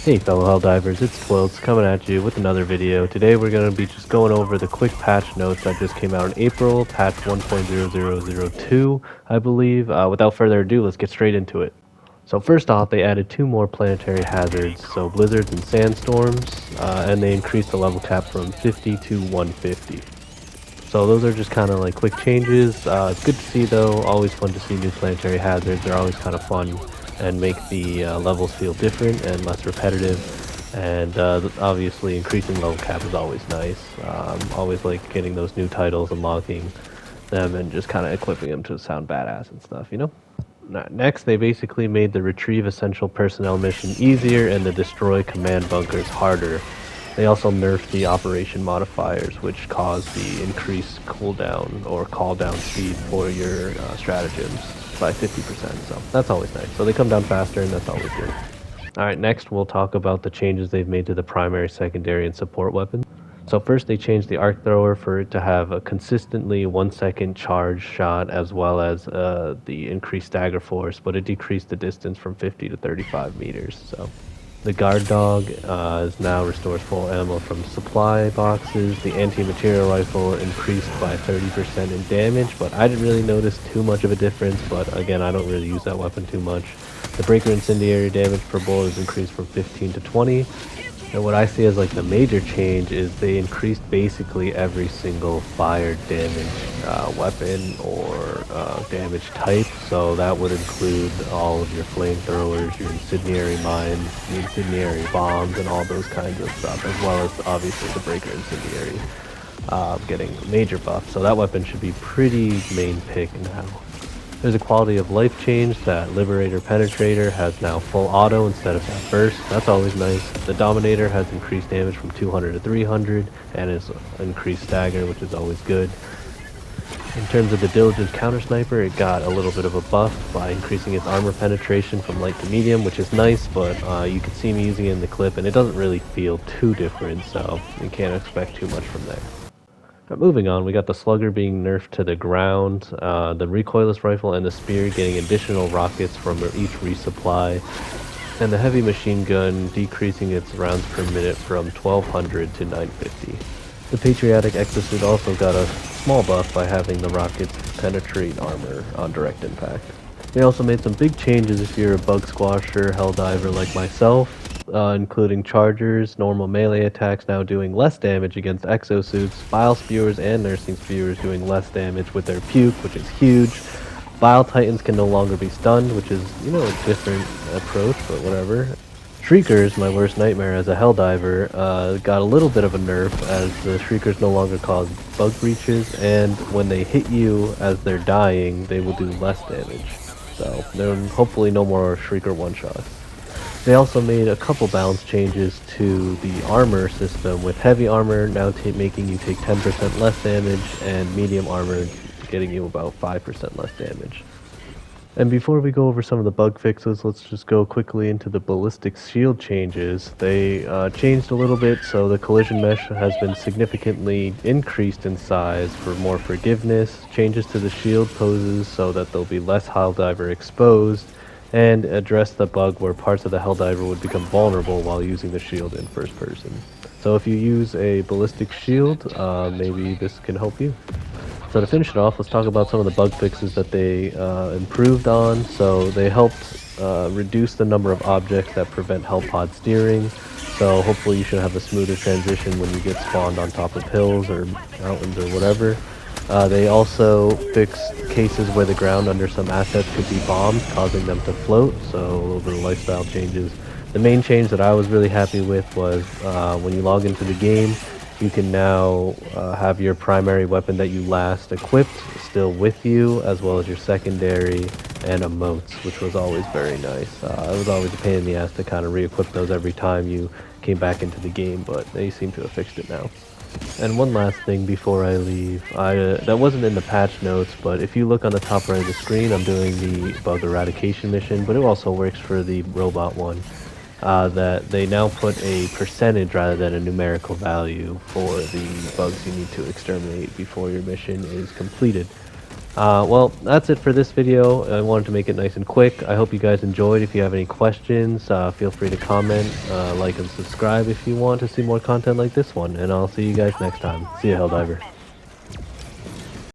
Hey fellow Helldivers, it's Twilts coming at you with another video. Today we're going to be just going over the quick patch notes that just came out in April, patch 1.0002, I believe. Without further ado, let's get straight into it. So first off, they added two more planetary hazards, so blizzards and sandstorms, and they increased the level cap from 50 to 150. So those are just kind of like quick changes. It's good to see though, always fun to see new planetary hazards. They're always kind of fun and make the levels feel different and less repetitive. And obviously increasing level cap is always nice. Always like getting those new titles, unlocking them, and just kind of equipping them to sound badass and stuff, you know? Next, they basically made the Retrieve Essential Personnel mission easier and the Destroy Command Bunkers harder. They also nerfed the operation modifiers, which cause the increased cooldown or call down speed for your stratagems by 50%, so that's always nice. So they come down faster, and that's always good. Alright, next we'll talk about the changes they've made to the primary, secondary, and support weapons. So first they changed the arc thrower for it to have a consistently 1 second charge shot as well as the increased stagger force, but it decreased the distance from 50 to 35 meters. So the guard dog is now restores full ammo from supply boxes. The anti-material rifle increased by 30% in damage, but I didn't really notice too much of a difference, but again, I don't really use that weapon too much. The breaker incendiary damage per bullet is increased from 15 to 20. And what I see as like the major change is they increased basically every single fire damage weapon or damage type. So that would include all of your flamethrowers, your incendiary mines, the incendiary bombs, and all those kinds of stuff, as well as obviously the breaker incendiary getting a major buff. So that weapon should be pretty main pick now. There's a quality of life change that Liberator Penetrator has now full auto instead of that burst. That's always nice. The Dominator has increased damage from 200 to 300 and is increased stagger, which is always good. In terms of the Diligence Counter Sniper, it got a little bit of a buff by increasing its armor penetration from light to medium, which is nice, but you can see me using it in the clip and it doesn't really feel too different, so you can't expect too much from there. But moving on, we got the Slugger being nerfed to the ground, the recoilless rifle and the spear getting additional rockets from each resupply, and the heavy machine gun decreasing its rounds per minute from 1200 to 950. The Patriotic Exosuit also got a small buff by having the rockets penetrate armor on direct impact. They also made some big changes if you're a bug squasher, helldiver like myself, including chargers, normal melee attacks now doing less damage against exosuits, bile spewers and nursing spewers doing less damage with their puke, which is huge. Bile titans can no longer be stunned, which is, you know, a different approach, but whatever. Shriekers, my worst nightmare as a helldiver, got a little bit of a nerf as the Shriekers no longer cause bug breaches, and when they hit you as they're dying, they will do less damage. So, there hopefully no more Shrieker one-shots. They also made a couple balance changes to the armor system, with heavy armor now making you take 10% less damage, and medium armor getting you about 5% less damage. And before we go over some of the bug fixes, let's just go quickly into the ballistic shield changes. They changed a little bit, so the collision mesh has been significantly increased in size for more forgiveness, changes to the shield poses so that there'll be less Helldiver exposed, and address the bug where parts of the Helldiver would become vulnerable while using the shield in first person. So if you use a ballistic shield, maybe this can help you. So to finish it off, let's talk about some of the bug fixes that they improved on. So they helped reduce the number of objects that prevent Hellpod steering. So hopefully you should have a smoother transition when you get spawned on top of hills or mountains or whatever. They also fixed cases where the ground under some assets could be bombed, causing them to float, so a little bit of lifestyle changes. The main change that I was really happy with was when you log into the game, you can now have your primary weapon that you last equipped still with you, as well as your secondary and emotes, which was always very nice. It was always a pain in the ass to kind of re-equip those every time you came back into the game, but they seem to have fixed it now. And one last thing before I leave, that wasn't in the patch notes, but if you look on the top right of the screen, I'm doing the bug eradication mission, but it also works for the robot one. That they now put a percentage rather than a numerical value for the bugs you need to exterminate before your mission is completed. Well, that's it for this video. I wanted to make it nice and quick. I hope you guys enjoyed. If you have any questions, feel free to comment, like and subscribe if you want to see more content like this one. And I'll see you guys next time. See you, Helldiver.